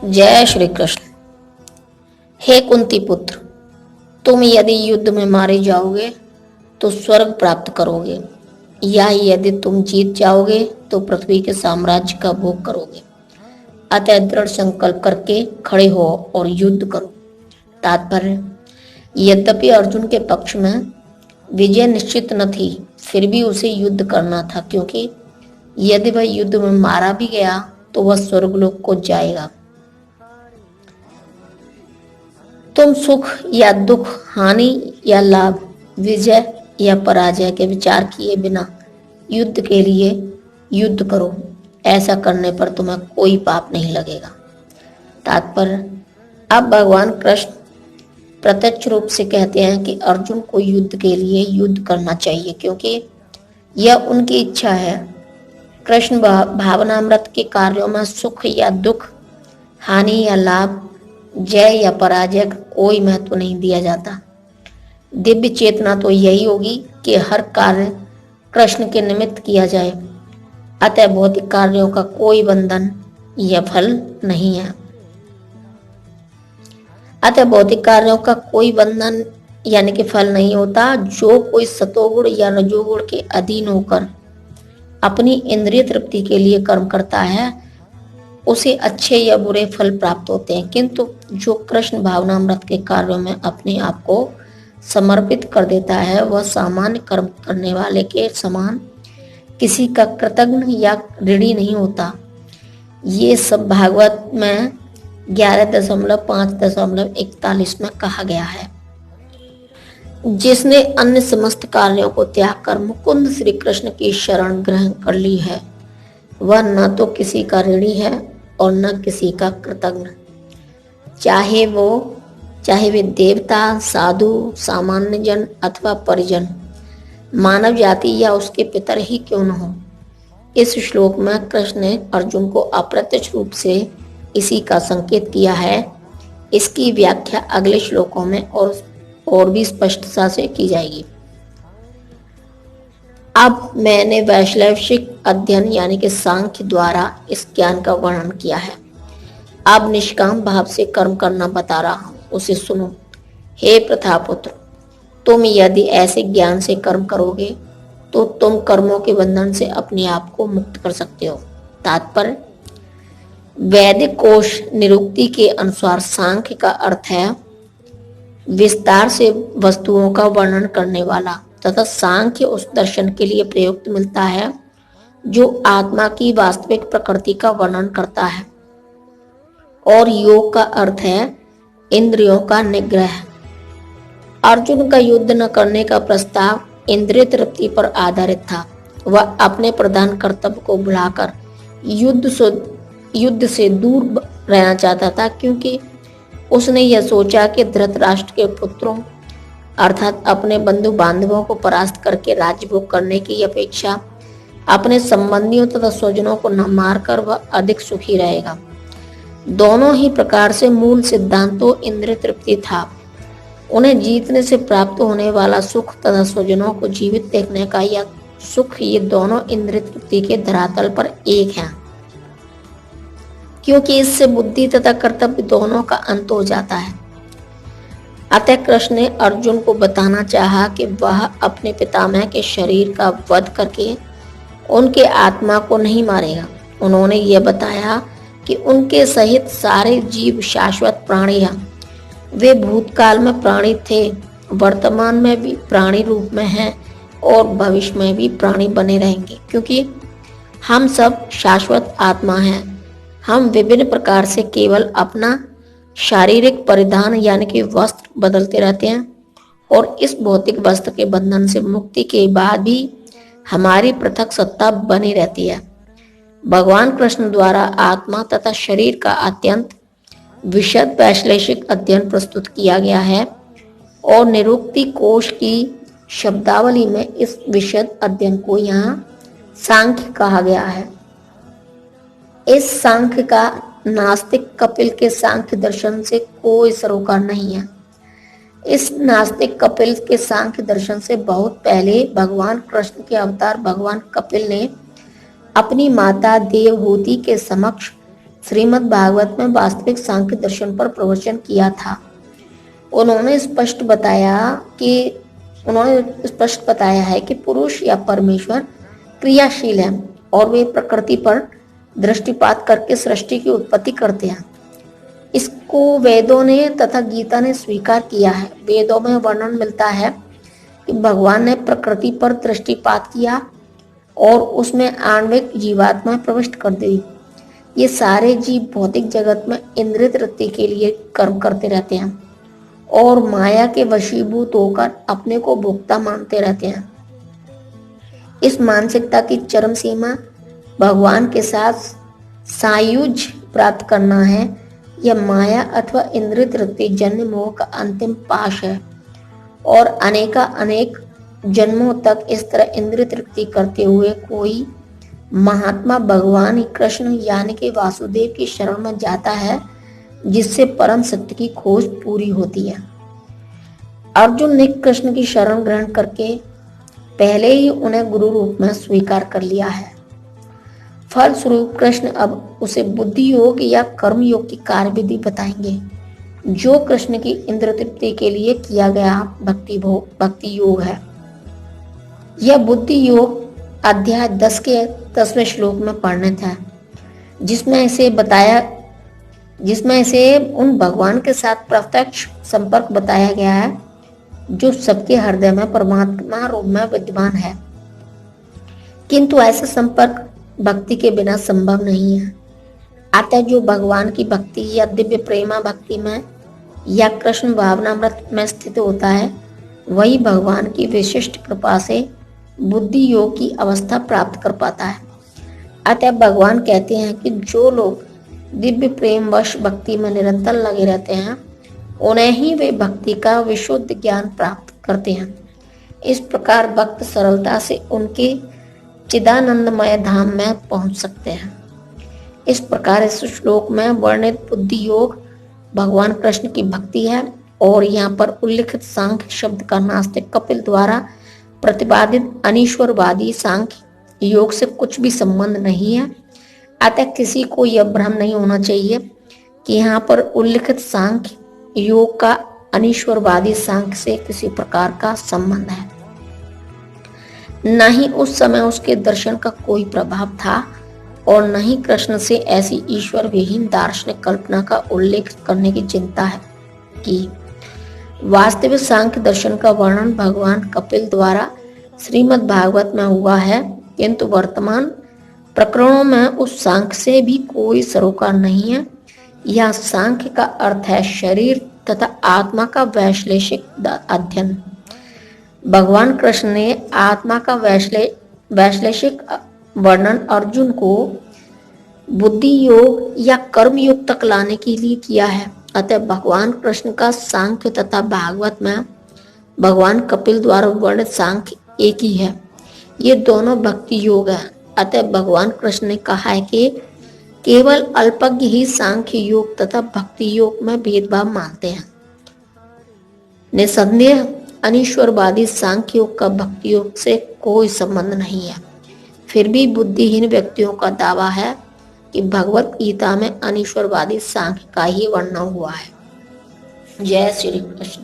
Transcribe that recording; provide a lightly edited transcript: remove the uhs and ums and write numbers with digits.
जय श्री कृष्ण। हे कुंती पुत्र, तुम यदि युद्ध में मारे जाओगे तो स्वर्ग प्राप्त करोगे, या यदि तुम जीत जाओगे तो पृथ्वी के साम्राज्य का भोग करोगे। अतः दृढ़ संकल्प करके खड़े हो और युद्ध करो। तात्पर्य: यद्यपि अर्जुन के पक्ष में विजय निश्चित न थी, फिर भी उसे युद्ध करना था, क्योंकि यदि वह युद्ध में मारा भी गया तो वह स्वर्गलोक को जाएगा। तुम सुख या दुख, हानि या लाभ, विजय या पराजय के विचार किए बिना युद्ध के लिए युद्ध करो। ऐसा करने पर तुम्हें कोई पाप नहीं लगेगा। तात्पर्य: अब भगवान कृष्ण प्रत्यक्ष रूप से कहते हैं कि अर्जुन को युद्ध के लिए युद्ध करना चाहिए, क्योंकि यह उनकी इच्छा है। कृष्ण भावनामृत के कार्यों में सुख या दुख, हानि या लाभ, जय या पराजय का कोई महत्व नहीं दिया जाता। दिव्य चेतना तो यही होगी कि हर कार्य कृष्ण के निमित्त किया जाए। अतः भौतिक कार्यों का कोई बंधन या फल नहीं है। अतः भौतिक कार्यों का कोई बंधन यानी कि फल नहीं होता। जो कोई सतोगुण या रजोगुण के अधीन होकर अपनी इंद्रिय तृप्ति के लिए कर्म करता है, उसे अच्छे या बुरे फल प्राप्त होते हैं। किंतु जो कृष्ण भावनामृत के कार्यों में अपने आप को समर्पित कर देता है, वह सामान्य कर्म करने वाले के समान किसी का कृतज्ञ या ऋणी नहीं होता। ये सब भागवत में 11.5.41 में कहा गया है। जिसने अन्य समस्त कार्यों को त्याग कर मुकुंद श्री कृष्ण की शरण ग्रहण कर ली है, वह न तो किसी का ऋणी है और न किसी का कृतज्ञ। चाहे वे देवता, साधु, सामान्य जन अथवा परिजन, मानव जाति या उसके पितर ही क्यों न हो। इस श्लोक में कृष्ण ने अर्जुन को अप्रत्यक्ष रूप से इसी का संकेत किया है। इसकी व्याख्या अगले श्लोकों में और भी स्पष्टता से की जाएगी। अब मैंने वैश्लेषिक अध्ययन यानी कि सांख्य द्वारा इस ज्ञान का वर्णन किया है। अब निष्काम भाव से कर्म करना बता रहा हूं, उसे सुनो। हे प्रथापुत्र, तुम यदि ऐसे ज्ञान से कर्म करोगे तो तुम कर्मों के बंधन से अपने आप को मुक्त कर सकते हो। तात्पर्य: वैदिक कोश निरुक्ति के अनुसार सांख्य का अर्थ है विस्तार से वस्तुओं का वर्णन करने वाला, तथा सांख्य उस दर्शन के लिए प्रयुक्त मिलता है जो आत्मा की वास्तविक प्रकृति का वर्णन करता है। और योग का अर्थ है इंद्रियों का निग्रह। अर्जुन का युद्ध न करने का प्रस्ताव इंद्रिय तृप्ति पर आधारित था। वह अपने प्रधान कर्तव्य को भुलाकर युद्ध से दूर रहना चाहता था, क्योंकि उसने यह सोचा कि धृतराष्ट्र के पुत्रों अर्थात अपने बंधु बांधवों को परास्त करके राज्य भोग करने की अपेक्षा अपने संबंधियों तथा स्वजनों को न मारकर वह अधिक सुखी रहेगा। दोनों ही प्रकार से मूल सिद्धांत तो इंद्रिय तृप्ति था। उन्हें जीतने से प्राप्त होने वाला सुख तथा स्वजनों को जीवित देखने का यह सुख, ये दोनों इंद्रिय तृप्ति के धरातल पर एक हैं, क्योंकि इससे बुद्धि तथा कर्तव्य दोनों का अंत हो जाता है। अतः कृष्ण ने अर्जुन को बताना चाहा कि वह अपने पितामह के शरीर का वध करके उनके आत्मा को नहीं मारेगा। उन्होंने यह बताया कि उनके सहित सारे जीव शाश्वत प्राणी हैं। वे भूतकाल में प्राणी थे, वर्तमान में भी प्राणी रूप में हैं और भविष्य में भी प्राणी बने रहेंगे, क्योंकि हम सब शाश्वत आत्मा हैं। हम विभिन्न प्रकार से केवल अपना शारीरिक परिधान यानी कि वस्त्र बदलते रहते हैं, और इस भौतिक वस्त्र के बंधन से मुक्ति के बाद भी हमारी पृथक सत्ता बनी रहती है। भगवान कृष्ण द्वारा आत्मा तथा शरीर का अत्यंत विशद वैश्लेषिक अध्ययन प्रस्तुत किया गया है, और निरुक्ति कोश की शब्दावली में इस विशद अध्ययन को यहाँ सांख्य कहा गया है। इस सांख्य का नास्तिक कपिल के सांख्य दर्शन से कोई सरोकार नहीं है। इस नास्तिक कपिल के सांख्य दर्शन से बहुत पहले भगवान कृष्ण के अवतार भगवान कपिल ने अपनी माता देवहूति के समक्ष श्रीमद् भागवत में वास्तविक सांख्य दर्शन पर प्रवचन किया था। उन्होंने स्पष्ट बताया है कि पुरुष या परमेश्वर क्रियाशील है और वे प्रकृति पर दृष्टिपात करके सृष्टि की उत्पत्ति करते हैं। इसको वेदों ने तथा गीता ने स्वीकार किया है। वेदों में वर्णन मिलता है कि भगवान ने प्रकृति पर दृष्टिपात किया और उसमें आणविक जीवात्मा प्रविष्ट कर दी। ये सारे जीव भौतिक जगत में इंद्रिय तृप्ति के लिए कर्म करते रहते हैं और माया के वशीभूत होकर अपने को भोक्ता मानते रहते हैं। इस मानसिकता की चरम सीमा भगवान के साथ सायुज्य प्राप्त करना है। यह माया अथवा इंद्रिय तृप्ति जन्य मोह का अंतिम पाश है और अनेक जन्मों तक इस तरह इंद्रिय तृप्ति करते हुए कोई महात्मा भगवान कृष्ण यानी कि वासुदेव की शरण में जाता है, जिससे परम सत्य की खोज पूरी होती है। अर्जुन ने कृष्ण की शरण ग्रहण करके पहले ही उन्हें गुरु रूप में स्वीकार कर लिया है। फलस्वरूप कृष्ण अब उसे बुद्धि योग या कर्म योग की कार्यविधि बताएंगे, जो कृष्ण की इंद्रिय तृप्ति के लिए किया गया भक्ति योग है। यह बुद्धि योग अध्याय 10 के 10वें श्लोक में वर्णित है, जिसमें इसे उन भगवान के साथ प्रत्यक्ष संपर्क बताया गया है जो सबके हृदय में परमात्मा रूप में विद्यमान है। किंतु ऐसा संपर्क भक्ति के बिना संभव नहीं है। अतः जो भगवान की भक्ति या दिव्य प्रेमा भक्ति में या कृष्ण भावनामृत में स्थित होता है, वही भगवान की विशिष्ट कृपा से बुद्धि योग की अवस्था प्राप्त कर पाता है। अतः भगवान कहते हैं कि जो लोग दिव्य प्रेम वश भक्ति में निरंतर लगे रहते हैं, उन्हें ही वे भक्ति का विशुद्ध ज्ञान प्राप्त करते हैं। इस प्रकार भक्त सरलता से उनके चिदानंदमय धाम में पहुंच सकते हैं। इस प्रकार इस श्लोक में वर्णित बुद्धि योग भगवान कृष्ण की भक्ति है और यहाँ पर उल्लिखित सांख्य शब्द का नास्तिक कपिल द्वारा प्रतिपादित अनीश्वरवादी सांख्य योग से कुछ भी संबंध नहीं है। अतः किसी को यह भ्रम नहीं होना चाहिए कि यहाँ पर उल्लिखित सांख्य योग का अनीश्वरवादी सांख्य से किसी प्रकार का संबंध है। न ही उस समय उसके दर्शन का कोई प्रभाव था और न ही कृष्ण से ऐसी ईश्वर विहीन दार्शनिक कल्पना का उल्लेख करने की चिंता है कि वास्तविक सांख्य दर्शन का वर्णन भगवान कपिल द्वारा श्रीमद् भागवत में हुआ है, किंतु वर्तमान प्रकरणों में उस सांख्य से भी कोई सरोकार नहीं है। यह सांख्य का अर्थ है शरीर तथा आत्मा का वैश्लेषिक अध्ययन। भगवान कृष्ण ने आत्मा का वैश्लेषिक वर्णन अर्जुन को बुद्धि योग या कर्म योग तक लाने के लिए किया है। अतः भगवान कृष्ण का सांख्य तथा भागवत में भगवान कपिल द्वारा वर्णित सांख्य एक ही है। ये दोनों भक्ति योग है। अतः भगवान कृष्ण ने कहा है कि केवल अल्पज्ञ ही सांख्य योग तथा भक्ति योग में भेदभाव मानते हैं। निसंदेह अनीश्वरवादी सांख्य योग का भक्ति योग से कोई संबंध नहीं है। फिर भी बुद्धिहीन व्यक्तियों का दावा है कि भगवत गीता में अनीश्वरवादी सांख्य का ही वर्णन हुआ है। जय श्री कृष्ण।